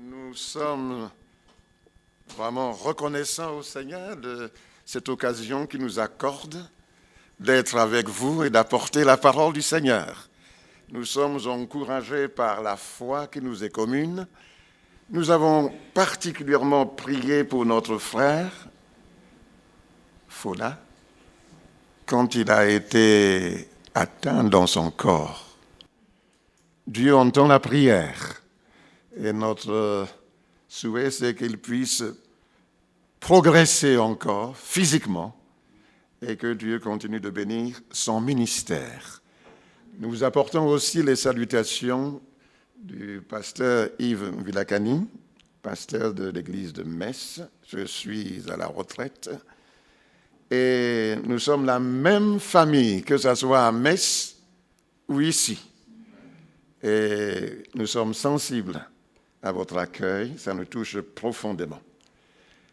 Nous sommes vraiment reconnaissants au Seigneur de cette occasion qu'il nous accorde d'être avec vous et d'apporter la parole du Seigneur. Nous sommes encouragés par la foi qui nous est commune. Nous avons particulièrement prié pour notre frère, Fola, quand il a été atteint dans son corps. Dieu entend la prière et notre souhait, c'est qu'il puisse progresser encore physiquement et que Dieu continue de bénir son ministère. Nous apportons aussi les salutations du pasteur Yves Villacani, pasteur de l'église de Metz. Je suis à la retraite et nous sommes la même famille, que ce soit à Metz ou ici. Et nous sommes sensibles à votre accueil, ça nous touche profondément.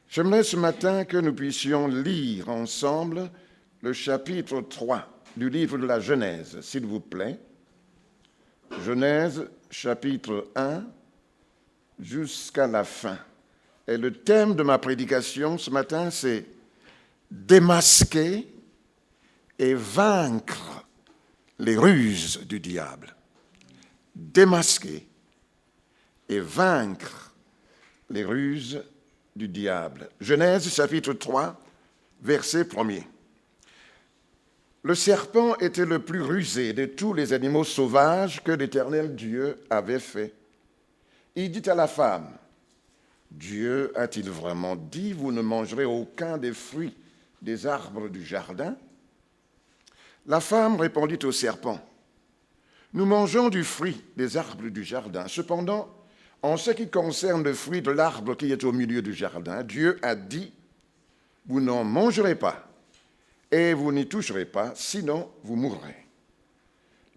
J'aimerais ce matin que nous puissions lire ensemble le chapitre 3 du livre de la Genèse, s'il vous plaît. Genèse, chapitre 1, jusqu'à la fin. Et le thème de ma prédication ce matin, c'est « Démasquer et vaincre les ruses du diable ». Démasquer et vaincre les ruses du diable. Genèse chapitre 3, verset 1er. Le serpent était le plus rusé de tous les animaux sauvages que l'Éternel Dieu avait fait. Il dit à la femme, « Dieu a-t-il vraiment dit, vous ne mangerez aucun des fruits des arbres du jardin ?» La femme répondit au serpent, « Nous mangeons du fruit des arbres du jardin. Cependant, en ce qui concerne le fruit de l'arbre qui est au milieu du jardin, Dieu a dit, vous n'en mangerez pas et vous n'y toucherez pas, sinon vous mourrez. »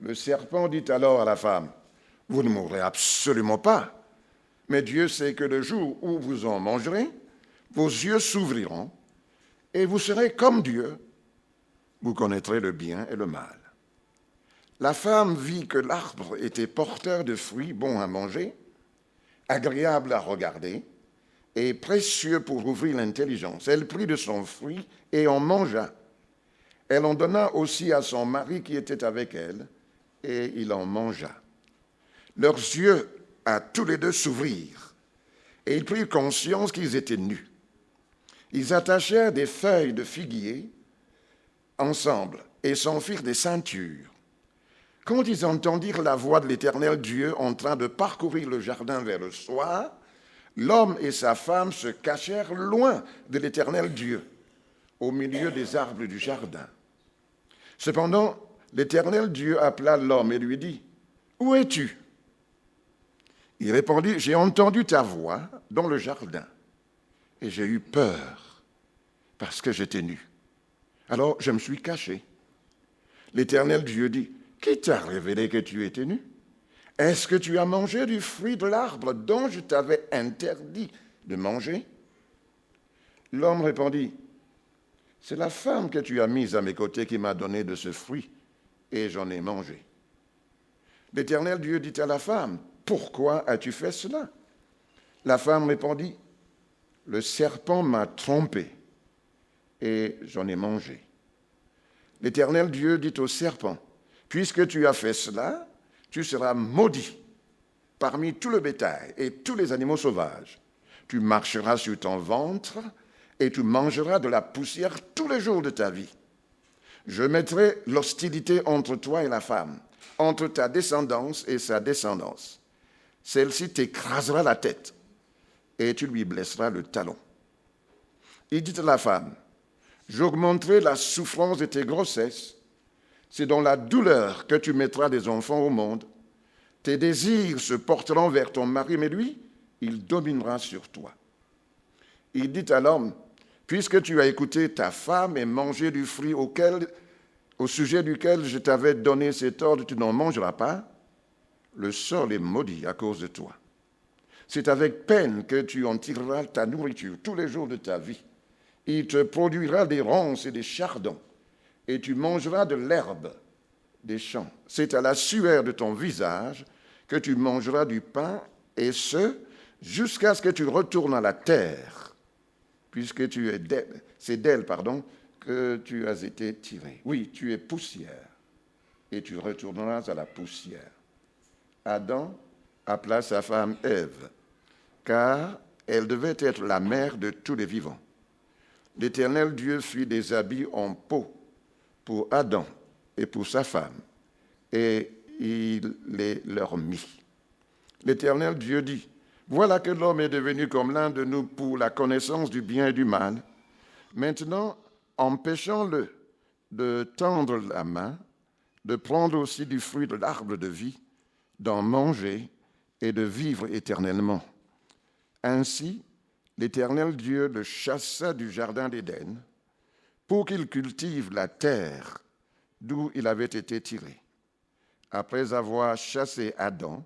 Le serpent dit alors à la femme, « Vous ne mourrez absolument pas, mais Dieu sait que le jour où vous en mangerez, vos yeux s'ouvriront et vous serez comme Dieu, vous connaîtrez le bien et le mal. » La femme vit que l'arbre était porteur de fruits bons à manger, agréable à regarder et précieux pour ouvrir l'intelligence. Elle prit de son fruit et en mangea. Elle en donna aussi à son mari qui était avec elle, et il en mangea. Leurs yeux à tous les deux s'ouvrirent, et ils prirent conscience qu'ils étaient nus. Ils attachèrent des feuilles de figuier ensemble et s'en firent des ceintures. Quand ils entendirent la voix de l'Éternel Dieu en train de parcourir le jardin vers le soir, l'homme et sa femme se cachèrent loin de l'Éternel Dieu, au milieu des arbres du jardin. Cependant, l'Éternel Dieu appela l'homme et lui dit, « Où es-tu » Il répondit, « J'ai entendu ta voix dans le jardin, et j'ai eu peur, parce que j'étais nu. Alors je me suis caché. » L'Éternel Dieu dit, « Qui t'a révélé que tu étais nu? Est-ce que tu as mangé du fruit de l'arbre dont je t'avais interdit de manger ?» L'homme répondit, « C'est la femme que tu as mise à mes côtés qui m'a donné de ce fruit, et j'en ai mangé. » L'Éternel Dieu dit à la femme, « Pourquoi as-tu fait cela ?» La femme répondit, « Le serpent m'a trompé, et j'en ai mangé. » L'Éternel Dieu dit au serpent, « Puisque tu as fait cela, tu seras maudit parmi tout le bétail et tous les animaux sauvages. Tu marcheras sur ton ventre et tu mangeras de la poussière tous les jours de ta vie. Je mettrai l'hostilité entre toi et la femme, entre ta descendance et sa descendance. Celle-ci t'écrasera la tête et tu lui blesseras le talon. » Il dit à la femme, « J'augmenterai la souffrance de tes grossesses. C'est dans la douleur que tu mettras des enfants au monde. Tes désirs se porteront vers ton mari, mais lui, il dominera sur toi. » Il dit à l'homme, « Puisque tu as écouté ta femme et mangé du fruit au sujet duquel je t'avais donné cet ordre, tu n'en mangeras pas, le sol est maudit à cause de toi. C'est avec peine que tu en tireras ta nourriture tous les jours de ta vie. Il te produira des ronces et des chardons, et tu mangeras de l'herbe des champs. C'est à la sueur de ton visage que tu mangeras du pain, et ce, jusqu'à ce que tu retournes à la terre, puisque c'est d'elle, que tu as été tiré. Oui, tu es poussière, et tu retourneras à la poussière. Adam appela sa femme Ève, car elle devait être la mère de tous les vivants. L'Éternel Dieu fit des habits en peau pour Adam et pour sa femme, et il les leur mit. L'Éternel Dieu dit, « Voilà que l'homme est devenu comme l'un de nous pour la connaissance du bien et du mal. Maintenant, empêchons-le de tendre la main, de prendre aussi du fruit de l'arbre de vie, d'en manger et de vivre éternellement. » Ainsi, l'Éternel Dieu le chassa du jardin d'Éden pour qu'il cultive la terre d'où il avait été tiré. Après avoir chassé Adam,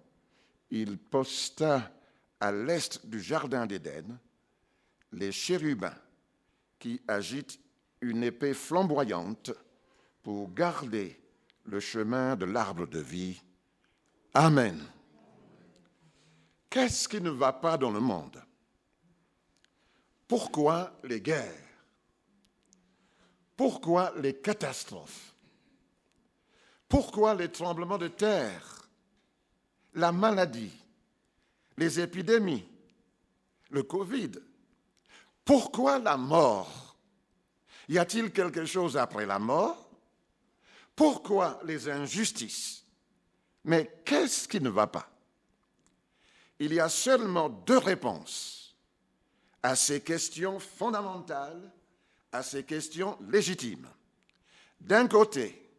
il posta à l'est du jardin d'Éden les chérubins qui agitent une épée flamboyante pour garder le chemin de l'arbre de vie. Amen. Qu'est-ce qui ne va pas dans le monde? Pourquoi les guerres? Pourquoi les catastrophes? Pourquoi les tremblements de terre, la maladie, les épidémies, le Covid? Pourquoi la mort? Y a-t-il quelque chose après la mort? Pourquoi les injustices? Mais qu'est-ce qui ne va pas? Il y a seulement deux réponses à ces questions fondamentales, à ces questions légitimes. D'un côté,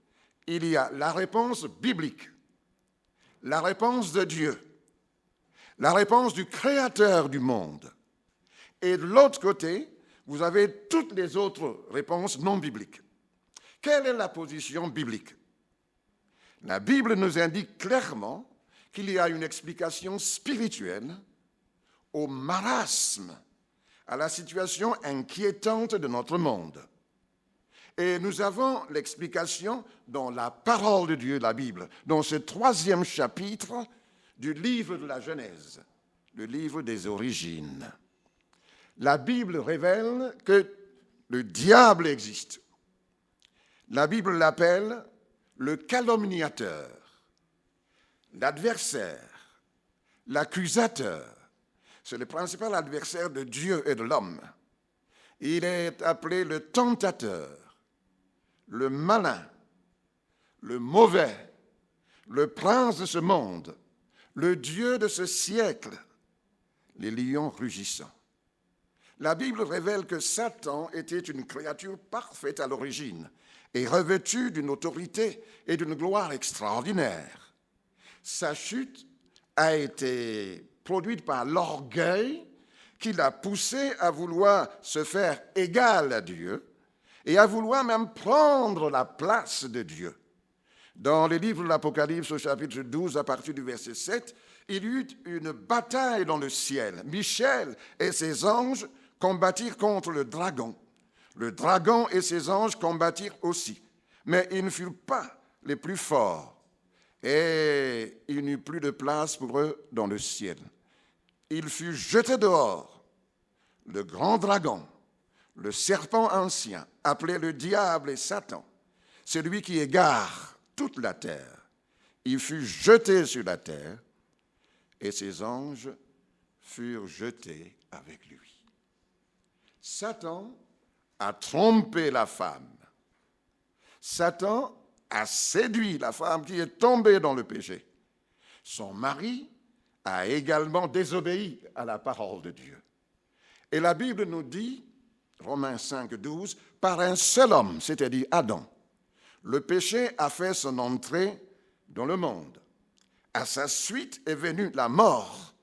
il y a la réponse biblique, la réponse de Dieu, la réponse du Créateur du monde. Et de l'autre côté, vous avez toutes les autres réponses non bibliques. Quelle est la position biblique? La Bible nous indique clairement qu'il y a une explication spirituelle au marasme, à la situation inquiétante de notre monde. Et nous avons l'explication dans la parole de Dieu, la Bible, dans ce 3e chapitre du livre de la Genèse, le livre des origines. La Bible révèle que le diable existe. La Bible l'appelle le calomniateur, l'adversaire, l'accusateur. C'est le principal adversaire de Dieu et de l'homme. Il est appelé le tentateur, le malin, le mauvais, le prince de ce monde, le Dieu de ce siècle, les lions rugissants. La Bible révèle que Satan était une créature parfaite à l'origine et revêtu d'une autorité et d'une gloire extraordinaires. Sa chute a été produite par l'orgueil qui l'a poussé à vouloir se faire égal à Dieu et à vouloir même prendre la place de Dieu. Dans le livre de l'Apocalypse au chapitre 12, à partir du verset 7, il y eut une bataille dans le ciel. Michel et ses anges combattirent contre le dragon. Le dragon et ses anges combattirent aussi, mais ils ne furent pas les plus forts et il n'y eut plus de place pour eux dans le ciel. Il fut jeté dehors, le grand dragon, le serpent ancien, appelé le diable et Satan, celui qui égare toute la terre. Il fut jeté sur la terre et ses anges furent jetés avec lui. Satan a trompé la femme. Satan a séduit la femme qui est tombée dans le péché. Son mari a également désobéi à la parole de Dieu. Et la Bible nous dit, Romains 5, 12, par un seul homme, c'est-à-dire Adam, le péché a fait son entrée dans le monde. À sa suite est venue la mort,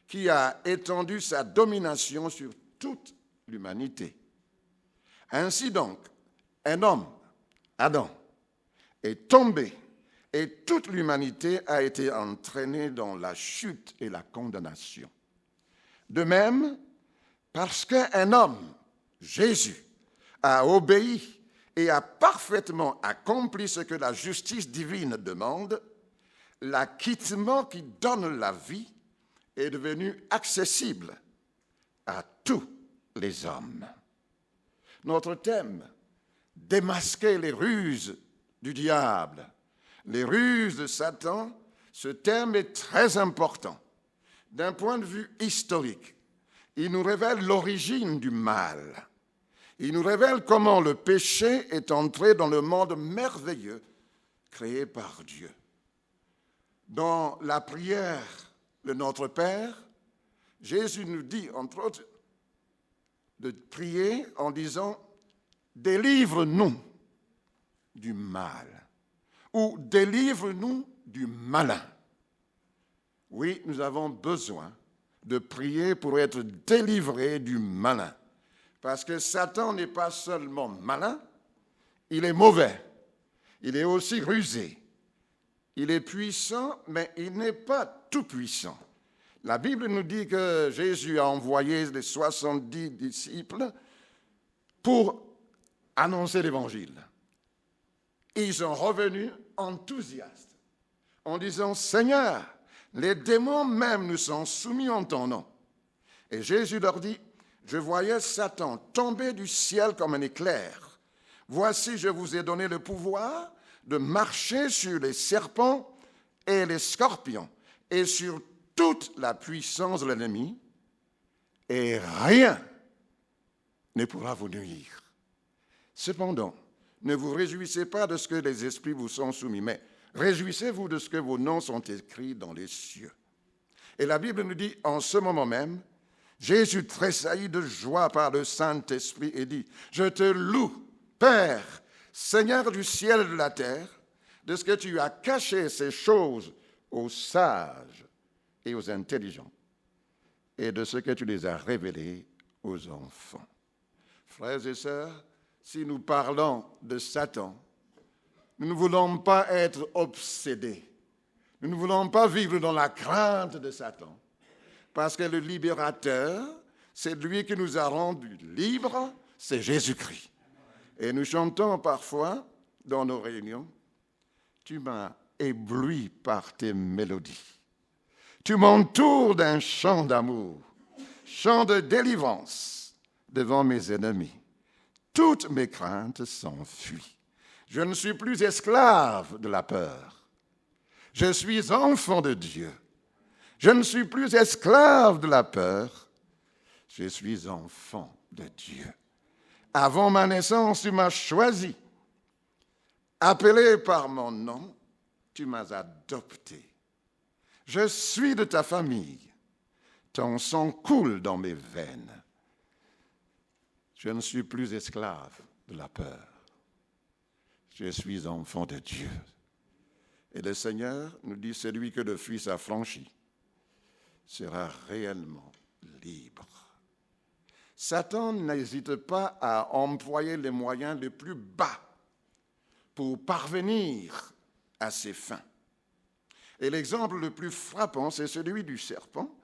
qui a étendu sa domination sur toute l'humanité. Ainsi donc, un homme, Adam, est tombé et toute l'humanité a été entraînée dans la chute et la condamnation. De même, parce qu'un homme, Jésus, a obéi et a parfaitement accompli ce que la justice divine demande, l'acquittement qui donne la vie est devenu accessible à tous les hommes. Notre thème, démasquer les ruses du diable, les ruses de Satan, ce thème est très important. D'un point de vue historique, il nous révèle l'origine du mal. Il nous révèle comment le péché est entré dans le monde merveilleux créé par Dieu. Dans la prière de notre Père, Jésus nous dit, entre autres, de prier en disant « Délivre-nous du mal » ou « Délivre-nous du malin ». Oui, nous avons besoin de prier pour être délivrés du malin. Parce que Satan n'est pas seulement malin, il est mauvais, il est aussi rusé. Il est puissant, mais il n'est pas tout puissant. La Bible nous dit que Jésus a envoyé les 70 disciples pour annoncer l'Évangile. Ils sont revenus enthousiastes en disant « Seigneur, les démons même nous sont soumis en ton nom. » Et Jésus leur dit « Je voyais Satan tomber du ciel comme un éclair. Voici, je vous ai donné le pouvoir de marcher sur les serpents et les scorpions et sur toute la puissance de l'ennemi, et rien ne pourra vous nuire. Cependant, ne vous réjouissez pas de ce que les esprits vous sont soumis, mais réjouissez-vous de ce que vos noms sont écrits dans les cieux. » Et la Bible nous dit, en ce moment même, Jésus tressaillit de joie par le Saint-Esprit et dit, « Je te loue, Père, Seigneur du ciel et de la terre, de ce que tu as caché ces choses aux sages et aux intelligents, et de ce que tu les as révélées aux enfants. » Frères et sœurs, si nous parlons de Satan, nous ne voulons pas être obsédés. Nous ne voulons pas vivre dans la crainte de Satan. Parce que le libérateur, c'est lui qui nous a rendus libres, c'est Jésus-Christ. Et nous chantons parfois dans nos réunions, « Tu m'as ébloui par tes mélodies. Tu m'entoures d'un chant d'amour, chant de délivrance devant mes ennemis. Toutes mes craintes s'enfuient. Je ne suis plus esclave de la peur. Je suis enfant de Dieu. Je ne suis plus esclave de la peur. Je suis enfant de Dieu. Avant ma naissance, tu m'as choisi. Appelé par mon nom, tu m'as adopté. Je suis de ta famille. Ton sang coule dans mes veines. Je ne suis plus esclave de la peur. Je suis enfant de Dieu. Et le Seigneur nous dit, celui que le Fils a franchi sera réellement libre. Satan n'hésite pas à employer les moyens les plus bas pour parvenir à ses fins. Et l'exemple le plus frappant, c'est celui du serpent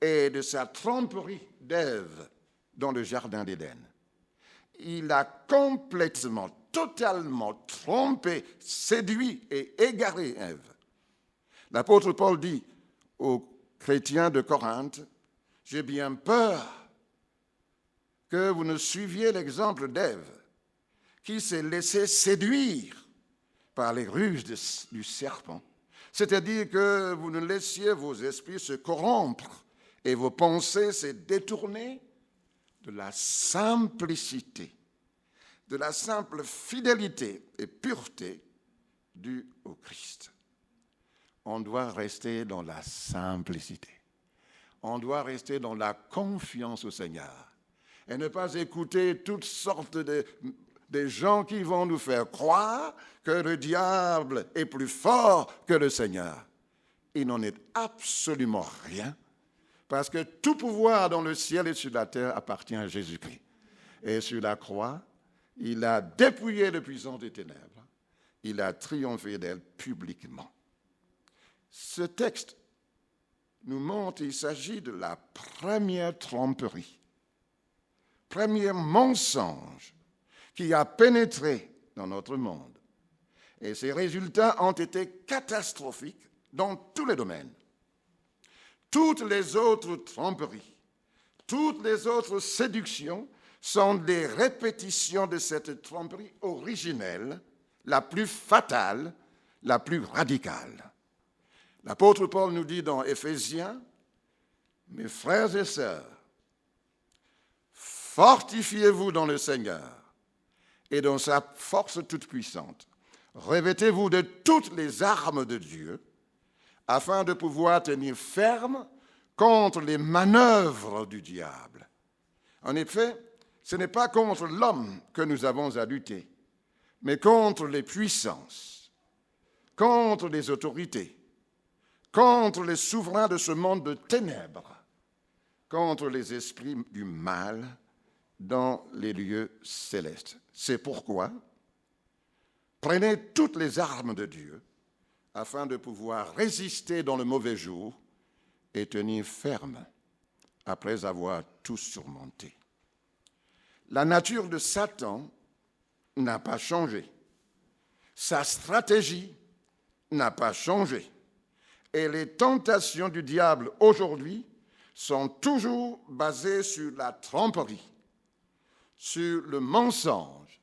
et de sa tromperie d'Ève dans le jardin d'Éden. Il a complètement, totalement trompé, séduit et égaré Ève. L'apôtre Paul dit aux chrétiens de Corinthe, « J'ai bien peur que vous ne suiviez l'exemple d'Ève, qui s'est laissée séduire par les ruses du serpent. C'est-à-dire que vous ne laissiez vos esprits se corrompre et vos pensées se détourner de la simplicité, de la simple fidélité et pureté due au Christ. » On doit rester dans la simplicité. On doit rester dans la confiance au Seigneur et ne pas écouter toutes sortes de gens qui vont nous faire croire que le diable est plus fort que le Seigneur. Il n'en est absolument rien, parce que tout pouvoir dans le ciel et sur la terre appartient à Jésus-Christ. Et sur la croix, il a dépouillé le puissant des ténèbres. Il a triomphé d'elle publiquement. Ce texte nous montre qu'il s'agit de la première tromperie, premier mensonge qui a pénétré dans notre monde. Et ses résultats ont été catastrophiques dans tous les domaines. Toutes les autres tromperies, toutes les autres séductions sont des répétitions de cette tromperie originelle, la plus fatale, la plus radicale. L'apôtre Paul nous dit dans Éphésiens, « Mes frères et sœurs, fortifiez-vous dans le Seigneur et dans sa force toute puissante. Revêtez-vous de toutes les armes de Dieu afin de pouvoir tenir ferme contre les manœuvres du diable. » En effet, ce n'est pas contre l'homme que nous avons à lutter, mais contre les puissances, contre les autorités, contre les souverains de ce monde de ténèbres, contre les esprits du mal dans les lieux célestes. C'est pourquoi prenez toutes les armes de Dieu afin de pouvoir résister dans le mauvais jour et tenir ferme après avoir tout surmonté. La nature de Satan n'a pas changé. Sa stratégie n'a pas changé. Et les tentations du diable aujourd'hui sont toujours basées sur la tromperie, sur le mensonge,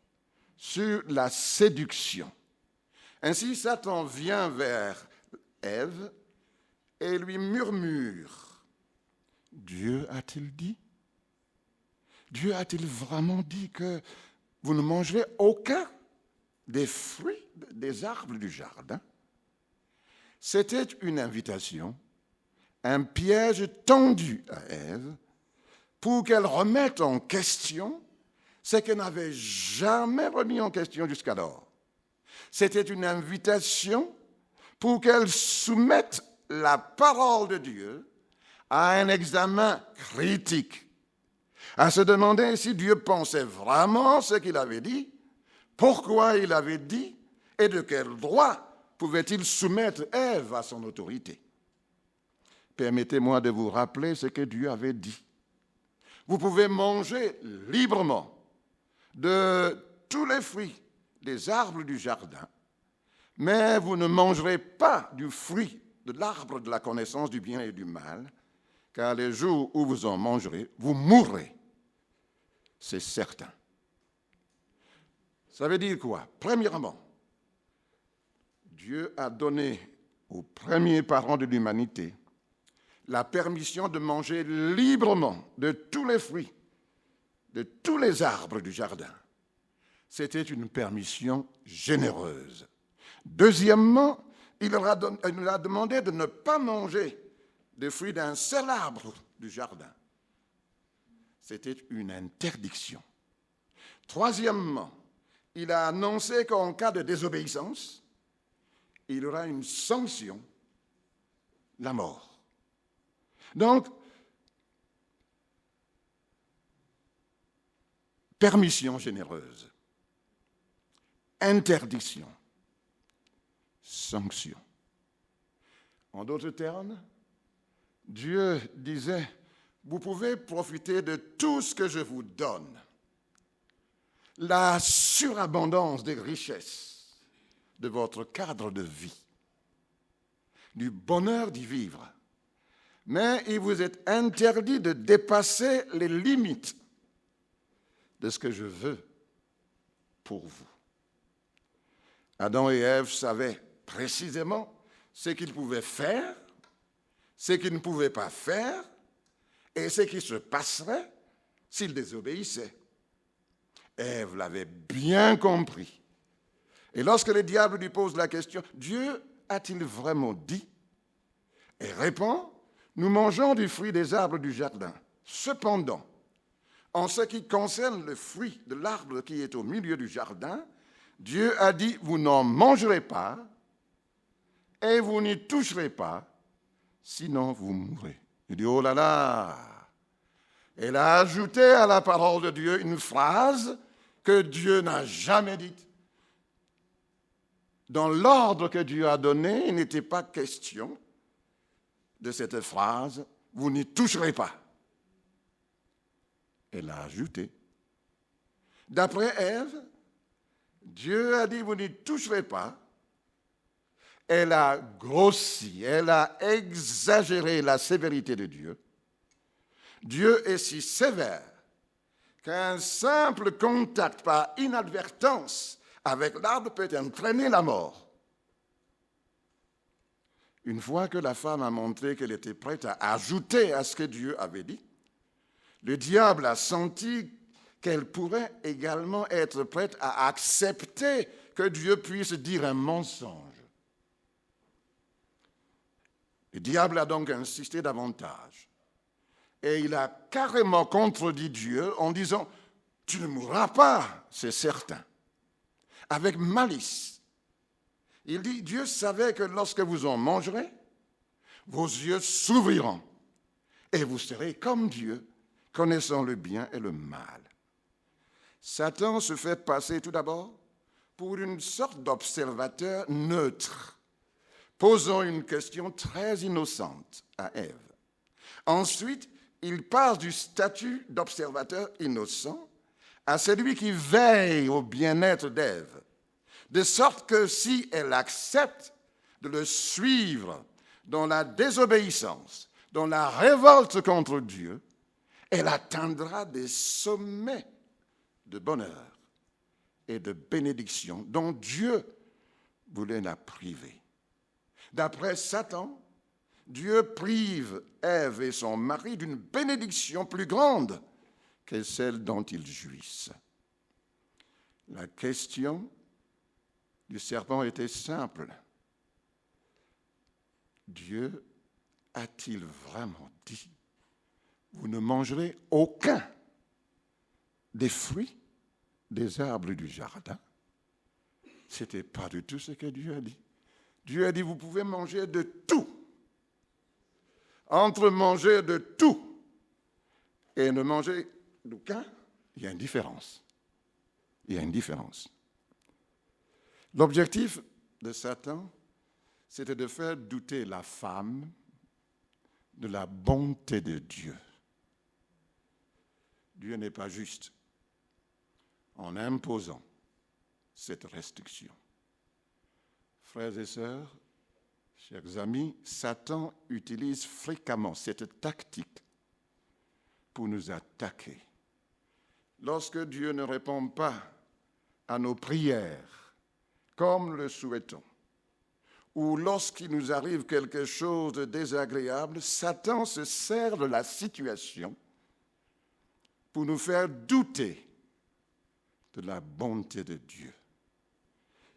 sur la séduction. Ainsi, Satan vient vers Ève et lui murmure, « Dieu a-t-il dit? Dieu a-t-il vraiment dit que vous ne mangerez aucun des fruits des arbres du jardin ?» C'était une invitation, un piège tendu à Ève pour qu'elle remette en question ce qu'elle n'avait jamais remis en question jusqu'alors. C'était une invitation pour qu'elle soumette la parole de Dieu à un examen critique, à se demander si Dieu pensait vraiment ce qu'il avait dit, pourquoi il avait dit et de quel droit pouvait-il soumettre Ève à son autorité. Permettez-moi de vous rappeler ce que Dieu avait dit. Vous pouvez manger librement de tous les fruits des arbres du jardin, mais vous ne mangerez pas du fruit de l'arbre de la connaissance du bien et du mal, car les jours où vous en mangerez, vous mourrez. C'est certain. Ça veut dire quoi? Premièrement, Dieu a donné aux premiers parents de l'humanité la permission de manger librement de tous les fruits, de tous les arbres du jardin. C'était une permission généreuse. Deuxièmement, il leur a demandé de ne pas manger des fruits d'un seul arbre du jardin. C'était une interdiction. Troisièmement, il a annoncé qu'en cas de désobéissance, il y aura une sanction, la mort. Donc, permission généreuse, interdiction, sanction. En d'autres termes, Dieu disait, vous pouvez profiter de tout ce que je vous donne, la surabondance des richesses de votre cadre de vie, du bonheur d'y vivre. Mais il vous est interdit de dépasser les limites de ce que je veux pour vous. Adam et Ève savaient précisément ce qu'ils pouvaient faire, ce qu'ils ne pouvaient pas faire et ce qui se passerait s'ils désobéissaient. Ève l'avait bien compris. Et lorsque le diable lui pose la question, Dieu a-t-il vraiment dit? Elle répond, nous mangeons du fruit des arbres du jardin. Cependant, en ce qui concerne le fruit de l'arbre qui est au milieu du jardin, Dieu a dit, vous n'en mangerez pas et vous n'y toucherez pas, sinon vous mourrez. Il dit, oh là là! Elle a ajouté à la parole de Dieu une phrase que Dieu n'a jamais dite. Dans l'ordre que Dieu a donné, il n'était pas question de cette phrase, vous n'y toucherez pas. Elle a ajouté. D'après Ève, Dieu a dit, vous n'y toucherez pas, elle a grossi, elle a exagéré la sévérité de Dieu. Dieu est si sévère qu'un simple contact par inadvertance avec l'arbre peut entraîner la mort. Une fois que la femme a montré qu'elle était prête à ajouter à ce que Dieu avait dit, le diable a senti qu'elle pourrait également être prête à accepter que Dieu puisse dire un mensonge. Le diable a donc insisté davantage. Et il a carrément contredit Dieu en disant « Tu ne mourras pas, c'est certain », avec malice. Il dit « Dieu savait que lorsque vous en mangerez, vos yeux s'ouvriront et vous serez comme Dieu, connaissant le bien et le mal. » Satan se fait passer tout d'abord pour une sorte d'observateur neutre, posant une question très innocente à Ève. Ensuite, il passe du statut d'observateur innocent à celui qui veille au bien-être d'Ève, de sorte que si elle accepte de le suivre dans la désobéissance, dans la révolte contre Dieu, elle atteindra des sommets de bonheur et de bénédiction dont Dieu voulait la priver. D'après Satan, Dieu prive Ève et son mari d'une bénédiction plus grande que celle dont ils jouissent. La question du serpent était simple. Dieu a-t-il vraiment dit « Vous ne mangerez aucun des fruits des arbres du jardin ?» Ce n'était pas du tout ce que Dieu a dit. Dieu a dit « Vous pouvez manger de tout. » Entre manger de tout et ne manger d'aucun, il y a une différence. Il y a une différence. L'objectif de Satan, c'était de faire douter la femme de la bonté de Dieu. Dieu n'est pas juste en imposant cette restriction. Frères et sœurs, chers amis, Satan utilise fréquemment cette tactique pour nous attaquer. Lorsque Dieu ne répond pas à nos prières comme le souhaitons, ou lorsqu'il nous arrive quelque chose de désagréable, Satan se sert de la situation pour nous faire douter de la bonté de Dieu.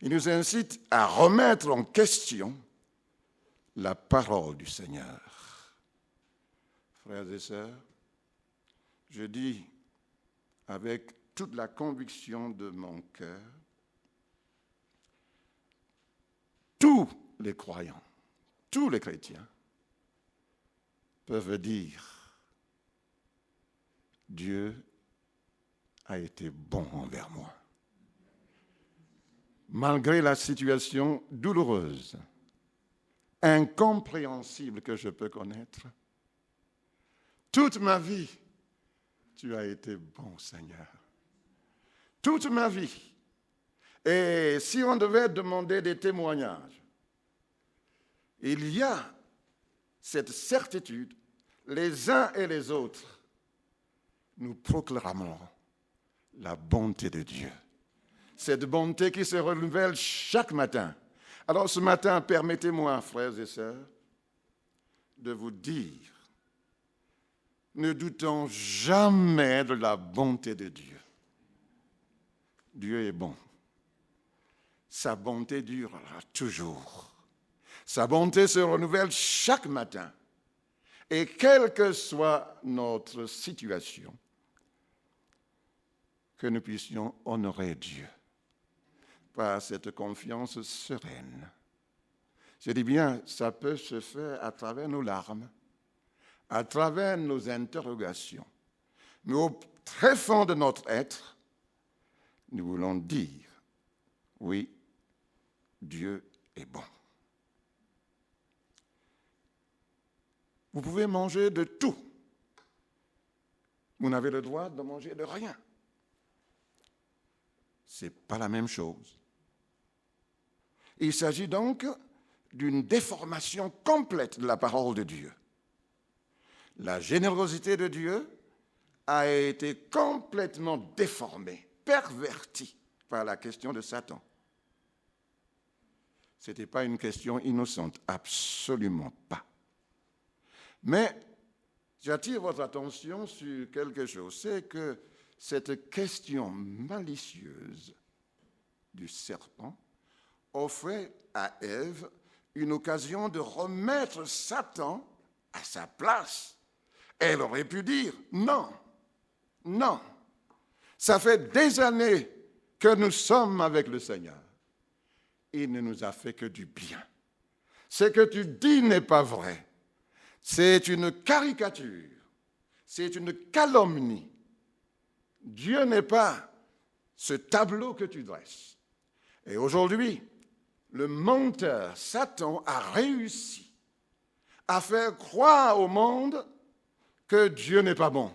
Il nous incite à remettre en question la parole du Seigneur. Frères et sœurs, je dis avec toute la conviction de mon cœur, tous les croyants, tous les chrétiens peuvent dire « Dieu a été bon envers moi ». Malgré la situation douloureuse, incompréhensible que je peux connaître, toute ma vie, tu as été bon, Seigneur. Toute ma vie. Et si on devait demander des témoignages, il y a cette certitude, les uns et les autres, nous proclamons la bonté de Dieu. Cette bonté qui se renouvelle chaque matin. Alors ce matin, permettez-moi, frères et sœurs, de vous dire, ne doutons jamais de la bonté de Dieu. Dieu est bon. Sa bonté durera toujours. Sa bonté se renouvelle chaque matin. Et quelle que soit notre situation, que nous puissions honorer Dieu par cette confiance sereine. Je dis bien, ça peut se faire à travers nos larmes, à travers nos interrogations. Mais au très fond de notre être, nous voulons dire, oui, Dieu est bon. Vous pouvez manger de tout. Vous n'avez le droit de manger de rien. Ce n'est pas la même chose. Il s'agit donc d'une déformation complète de la parole de Dieu. La générosité de Dieu a été complètement déformée, pervertie par la question de Satan. Ce n'était pas une question innocente, absolument pas. Mais j'attire votre attention sur quelque chose, c'est que cette question malicieuse du serpent offrait à Ève une occasion de remettre Satan à sa place. Elle aurait pu dire non, non. Ça fait des années que nous sommes avec le Seigneur. Il ne nous a fait que du bien. Ce que tu dis n'est pas vrai. C'est une caricature. C'est une calomnie. Dieu n'est pas ce tableau que tu dresses. Et aujourd'hui, le menteur, Satan, a réussi à faire croire au monde que Dieu n'est pas bon.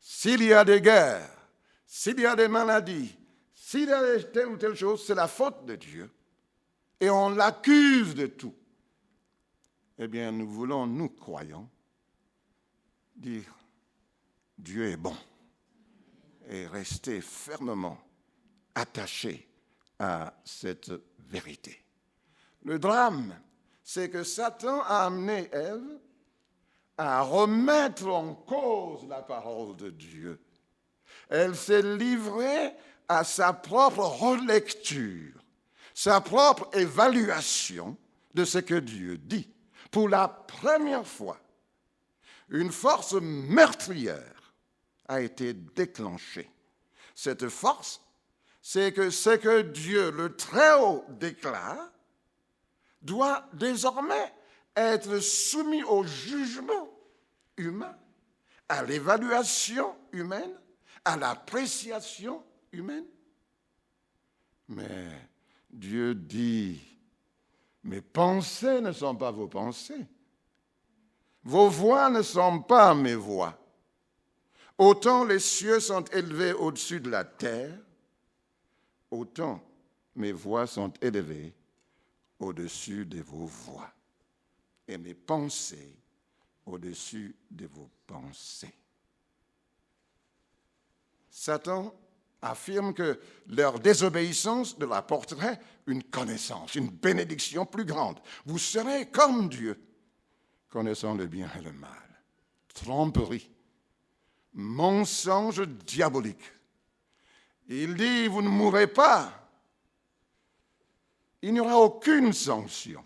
S'il y a des guerres, s'il y a des maladies, s'il y a telle ou telle chose, c'est la faute de Dieu. Et on l'accuse de tout. Eh bien, nous voulons, nous croyants, dire Dieu est bon et rester fermement attachés à cette vérité. Le drame, c'est que Satan a amené Ève à remettre en cause la parole de Dieu. Elle s'est livrée à sa propre relecture, sa propre évaluation de ce que Dieu dit. Pour la première fois, une force meurtrière a été déclenchée. Cette force, c'est que ce que Dieu, le Très-Haut, déclare, doit désormais être soumis au jugement humain, à l'évaluation humaine, à l'appréciation humaine. Mais Dieu dit, mes pensées ne sont pas vos pensées. Vos voix ne sont pas mes voix. Autant les cieux sont élevés au-dessus de la terre, autant mes voix sont élevées au-dessus de vos voix. Et mes pensées au-dessus de vos pensées. Satan affirme que leur désobéissance leur apporterait une connaissance, une bénédiction plus grande. Vous serez comme Dieu, connaissant le bien et le mal. Tromperie, mensonge diabolique. Il dit, vous ne mourrez pas. Il n'y aura aucune sanction.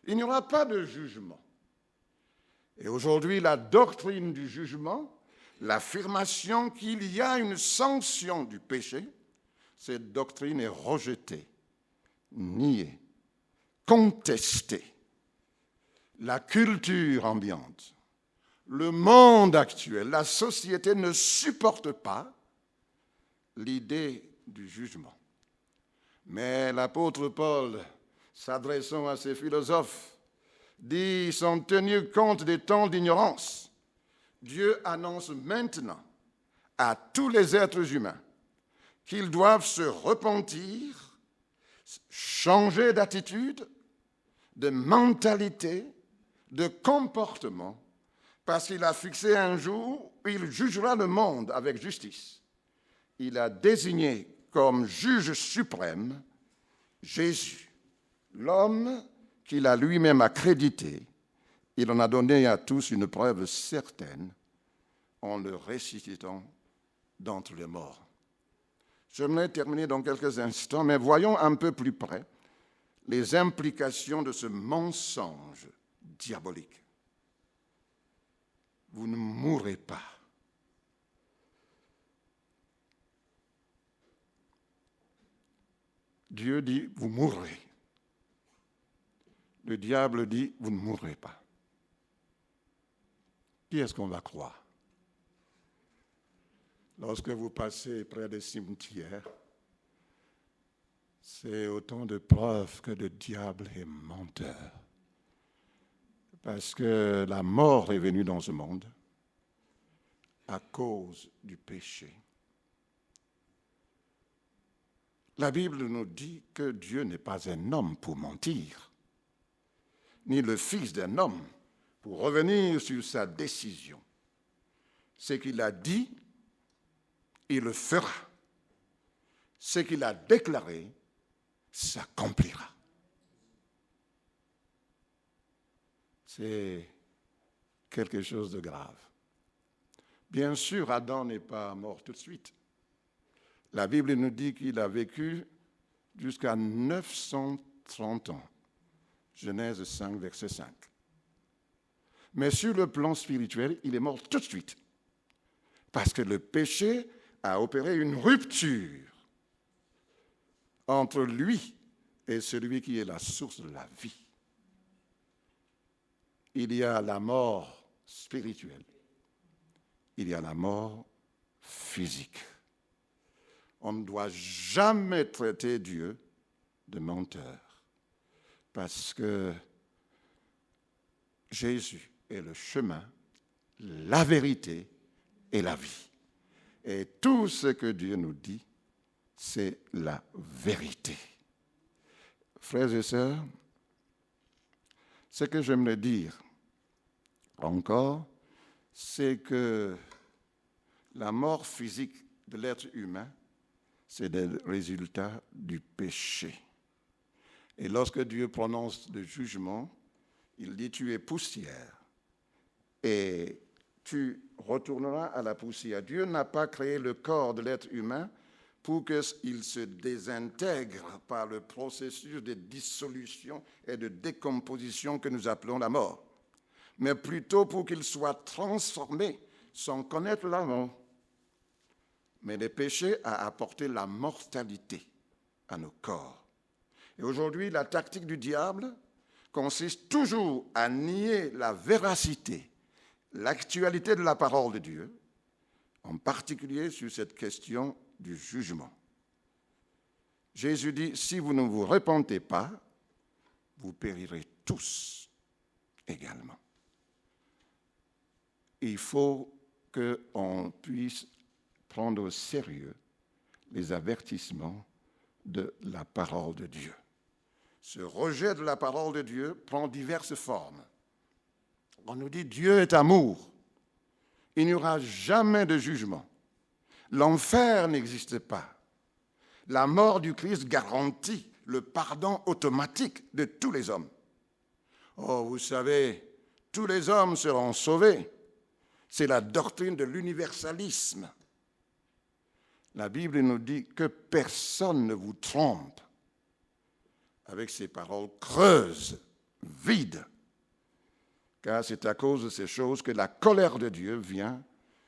Il n'y aura pas de jugement. Et aujourd'hui, la doctrine du jugement, l'affirmation qu'il y a une sanction du péché, cette doctrine est rejetée, niée, contestée. La culture ambiante, le monde actuel, la société ne supporte pas l'idée du jugement. Mais l'apôtre Paul, s'adressant à ces philosophes, dit ils sont tenus compte des temps d'ignorance. Dieu annonce maintenant à tous les êtres humains qu'ils doivent se repentir, changer d'attitude, de mentalité, de comportement, parce qu'il a fixé un jour où il jugera le monde avec justice. Il a désigné comme juge suprême Jésus, l'homme qu'il a lui-même accrédité. Il en a donné à tous une preuve certaine en le ressuscitant d'entre les morts. J'aimerais terminer dans quelques instants, mais voyons un peu plus près les implications de ce mensonge diabolique. Vous ne mourrez pas. Dieu dit, vous mourrez. Le diable dit, vous ne mourrez pas. Qui est-ce qu'on va croire? Lorsque vous passez près des cimetières, c'est autant de preuves que le diable est menteur. Parce que la mort est venue dans ce monde à cause du péché. La Bible nous dit que Dieu n'est pas un homme pour mentir. ni le Fils d'un homme pour revenir sur sa décision. Ce qu'il a dit, il le fera. Ce qu'il a déclaré s'accomplira. C'est quelque chose de grave. Bien sûr, Adam n'est pas mort tout de suite. La Bible nous dit qu'il a vécu jusqu'à 930 ans. Genèse 5, verset 5. Mais sur le plan spirituel, il est mort tout de suite. Parce que le péché a opéré une rupture entre lui et celui qui est la source de la vie. Il y a la mort spirituelle. Il y a la mort physique. On ne doit jamais traiter Dieu de menteur. Parce que Jésus est le chemin, la vérité et la vie. Et tout ce que Dieu nous dit, c'est la vérité. Frères et sœurs, ce que j'aimerais dire encore, c'est que la mort physique de l'être humain, c'est le résultat du péché. Et lorsque Dieu prononce le jugement, il dit « tu es poussière et tu retourneras à la poussière ». Dieu n'a pas créé le corps de l'être humain pour qu'il se désintègre par le processus de dissolution et de décomposition que nous appelons la mort, mais plutôt pour qu'il soit transformé sans connaître la mort. Mais le péché a apporté la mortalité à nos corps. Et aujourd'hui, la tactique du diable consiste toujours à nier la véracité, l'actualité de la parole de Dieu, en particulier sur cette question du jugement. Jésus dit, si vous ne vous repentez pas, vous périrez tous également. Il faut qu'on puisse prendre au sérieux les avertissements de la parole de Dieu. Ce rejet de la parole de Dieu prend diverses formes. On nous dit Dieu est amour. Il n'y aura jamais de jugement. L'enfer n'existe pas. La mort du Christ garantit le pardon automatique de tous les hommes. Oh, vous savez, tous les hommes seront sauvés. C'est la doctrine de l'universalisme. La Bible nous dit que personne ne vous trompe avec ces paroles creuses, vides, car c'est à cause de ces choses que la colère de Dieu vient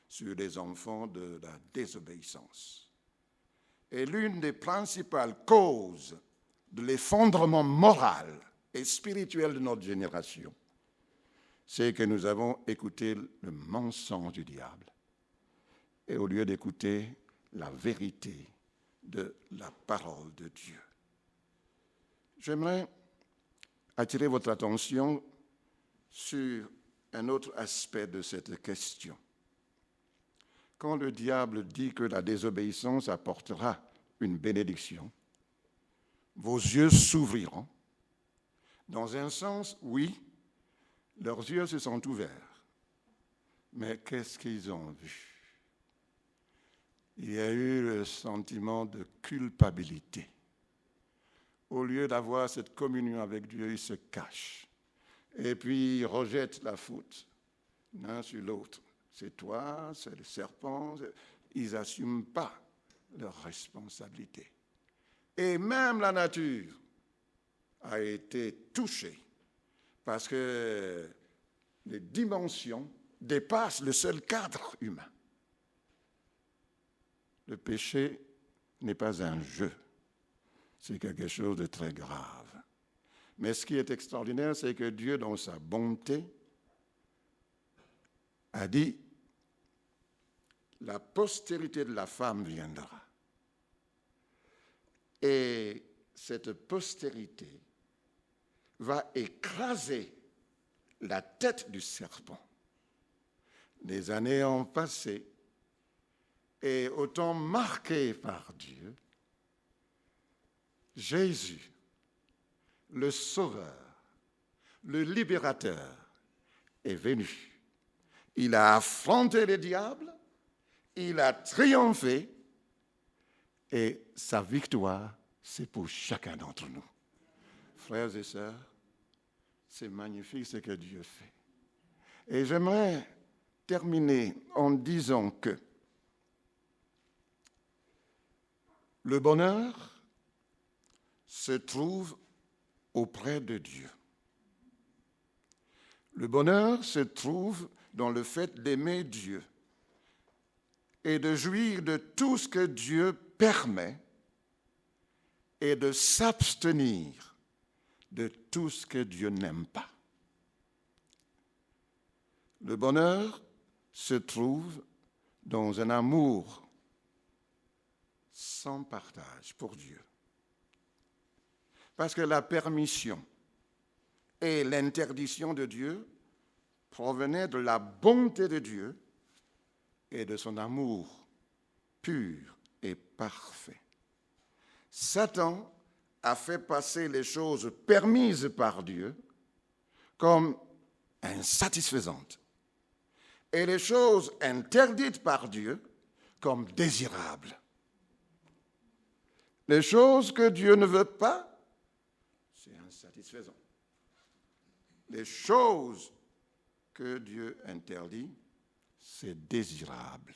sur les enfants de la désobéissance. Et l'une des principales causes de l'effondrement moral et spirituel de notre génération, c'est que nous avons écouté le mensonge du diable. Et au lieu d'écouter la vérité de la parole de Dieu. J'aimerais attirer votre attention sur un autre aspect de cette question. Quand le diable dit que la désobéissance apportera une bénédiction, vos yeux s'ouvriront. Dans un sens, oui, leurs yeux se sont ouverts. Mais qu'est-ce qu'ils ont vu? Il y a eu le sentiment de culpabilité. Au lieu d'avoir cette communion avec Dieu, ils se cachent. Et puis ils rejettent la faute l'un sur l'autre. C'est toi, c'est le serpent. Ils n'assument pas leur responsabilité. Et même la nature a été touchée parce que les dimensions dépassent le seul cadre humain. Le péché n'est pas un jeu, c'est quelque chose de très grave. Mais ce qui est extraordinaire, c'est que Dieu, dans sa bonté, a dit, la postérité de la femme viendra. Et cette postérité va écraser la tête du serpent. Les années ont passé, et autant marqué par Dieu, Jésus, le Sauveur, le libérateur, est venu. Il a affronté le diable, il a triomphé, et sa victoire, c'est pour chacun d'entre nous. Frères et sœurs, c'est magnifique ce que Dieu fait. Et j'aimerais terminer en disant que le bonheur se trouve auprès de Dieu. Le bonheur se trouve dans le fait d'aimer Dieu et de jouir de tout ce que Dieu permet et de s'abstenir de tout ce que Dieu n'aime pas. Le bonheur se trouve dans un amour sans partage pour Dieu. Parce que la permission et l'interdiction de Dieu provenaient de la bonté de Dieu et de son amour pur et parfait. Satan a fait passer les choses permises par Dieu comme insatisfaisantes et les choses interdites par Dieu comme désirables. Les choses que Dieu ne veut pas, c'est insatisfaisant. Les choses que Dieu interdit, c'est désirable.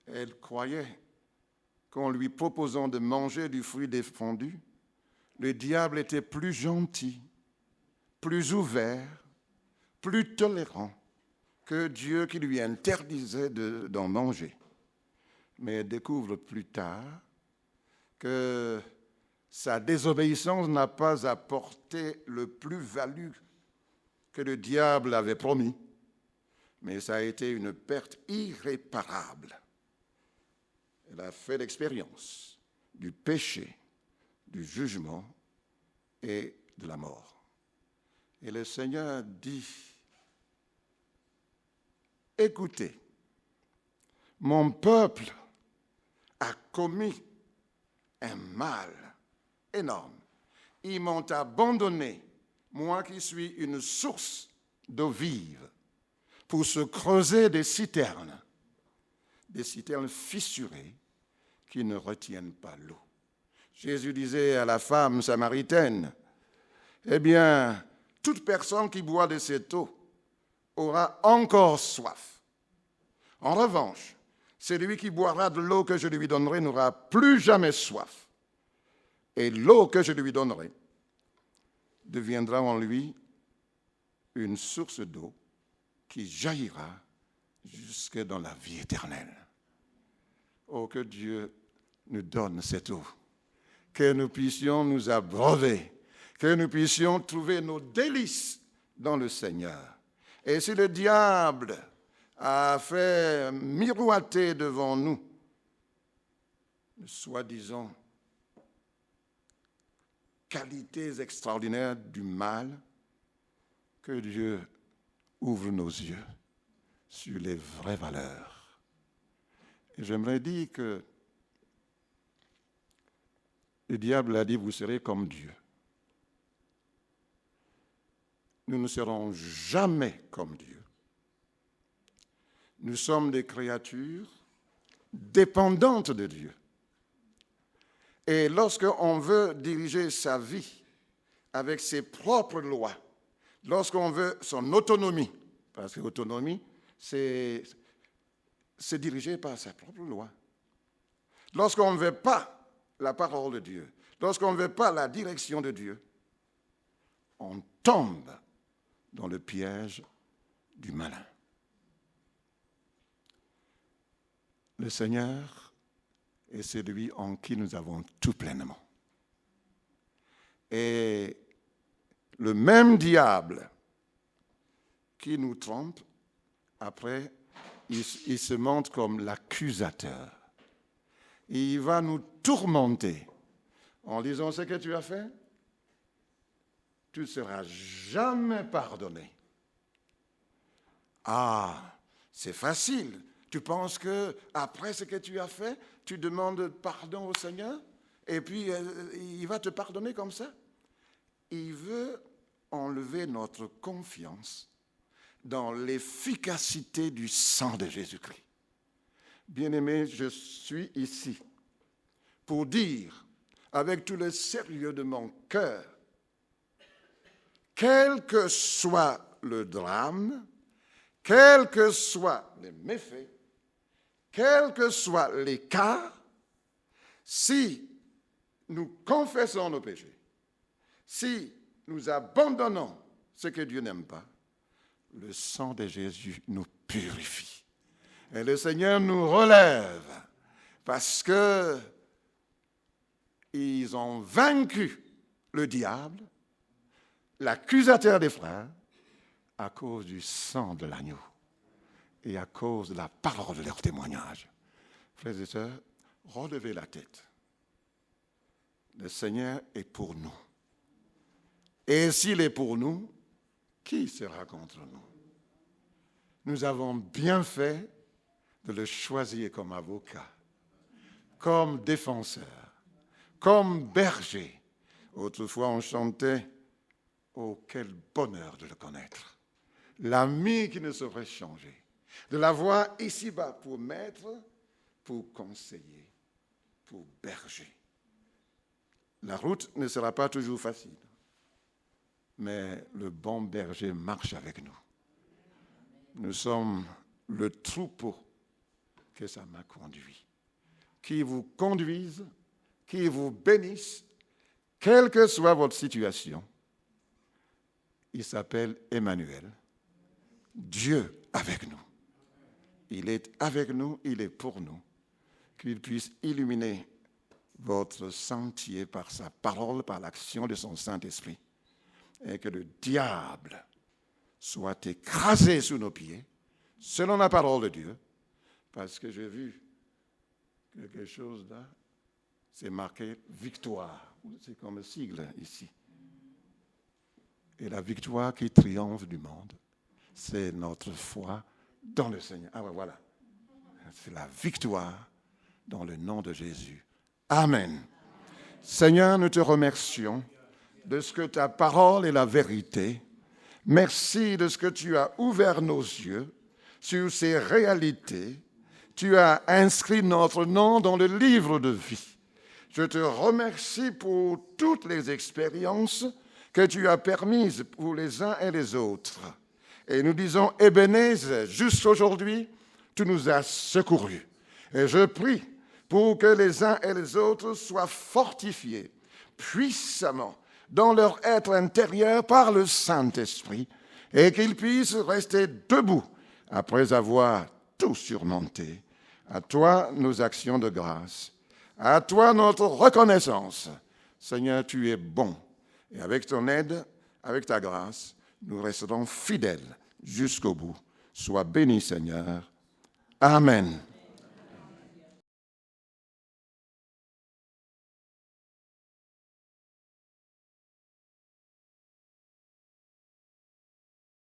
Elle croyait qu'en lui proposant de manger du fruit défendu, le diable était plus gentil, plus ouvert, plus tolérant que Dieu qui lui interdisait d'en manger. Mais elle découvre plus tard que sa désobéissance n'a pas apporté le plus-value que le diable avait promis, mais ça a été une perte irréparable. Elle a fait l'expérience du péché, du jugement et de la mort. Et le Seigneur dit, « Écoutez, mon peuple a commis un mal énorme. Ils m'ont abandonné, moi qui suis une source d'eau vive, pour se creuser des citernes fissurées qui ne retiennent pas l'eau. » Jésus disait à la femme samaritaine, « Eh bien, toute personne qui boit de cette eau aura encore soif. En revanche, celui qui boira de l'eau que je lui donnerai n'aura plus jamais soif. Et l'eau que je lui donnerai deviendra en lui une source d'eau qui jaillira jusque dans la vie éternelle. » Oh, que Dieu nous donne cette eau, que nous puissions nous abreuver, que nous puissions trouver nos délices dans le Seigneur. Et si le diable a fait miroiter devant nous, soi-disant, qualités extraordinaires du mal, que Dieu ouvre nos yeux sur les vraies valeurs. Et j'aimerais dire que le diable a dit, vous serez comme Dieu. Nous ne serons jamais comme Dieu. Nous sommes des créatures dépendantes de Dieu. Et lorsqu'on veut diriger sa vie avec ses propres lois, lorsqu'on veut son autonomie, parce que l'autonomie, c'est dirigé par sa propre loi. Lorsqu'on ne veut pas la parole de Dieu, lorsqu'on ne veut pas la direction de Dieu, on tombe dans le piège du malin. Le Seigneur est celui en qui nous avons tout pleinement. Et le même diable qui nous trompe, après, il se montre comme l'accusateur. Il va nous tourmenter en disant, ce que tu as fait, tu ne seras jamais pardonné. Ah, c'est facile. Tu penses qu'après ce que tu as fait, tu demandes pardon au Seigneur et puis il va te pardonner comme ça? il veut enlever notre confiance dans l'efficacité du sang de Jésus-Christ. Bien-aimé, je suis ici pour dire, avec tout le sérieux de mon cœur, quel que soit le drame, quels que soient les méfaits, quels que soient les cas, si nous confessons nos péchés, si nous abandonnons ce que Dieu n'aime pas, le sang de Jésus nous purifie. Et le Seigneur nous relève parce qu'ils ont vaincu le diable, l'accusateur des frères, à cause du sang de l'agneau et à cause de la parole de leur témoignage. Frères et sœurs, relevez la tête. Le Seigneur est pour nous. Et s'il est pour nous, qui sera contre nous? Nous avons bien fait de le choisir comme avocat, comme défenseur, comme berger. Autrefois, on chantait « Oh, quel bonheur de le connaître !» L'ami qui ne saurait changer, de l'avoir ici-bas pour maître, pour conseiller, pour berger. La route ne sera pas toujours facile, mais le bon berger marche avec nous. Nous sommes le troupeau que sa main conduit, qui vous conduise, qui vous bénisse, quelle que soit votre situation. Il s'appelle Emmanuel, Dieu avec nous. Il est avec nous, il est pour nous. Qu'il puisse illuminer votre sentier par sa parole, par l'action de son Saint-Esprit. Et que le diable soit écrasé sous nos pieds, selon la parole de Dieu. Parce que j'ai vu quelque chose là, c'est marqué victoire. C'est comme un sigle ici. Et la victoire qui triomphe du monde, c'est notre foi dans le Seigneur. Ah ben voilà, c'est la victoire dans le nom de Jésus. Amen. Seigneur, nous te remercions de ce que ta parole est la vérité. Merci de ce que tu as ouvert nos yeux sur ces réalités. Tu as inscrit notre nom dans le livre de vie. Je te remercie pour toutes les expériences que tu as permises pour les uns et les autres. Et nous disons, Ebenezer, jusqu'aujourd'hui, tu nous as secourus. Et je prie pour que les uns et les autres soient fortifiés puissamment dans leur être intérieur par le Saint-Esprit et qu'ils puissent rester debout après avoir tout surmonté. À toi, nos actions de grâce. À toi, notre reconnaissance. Seigneur, tu es bon. Et avec ton aide, avec ta grâce, nous resterons fidèles jusqu'au bout. Sois béni, Seigneur. Amen.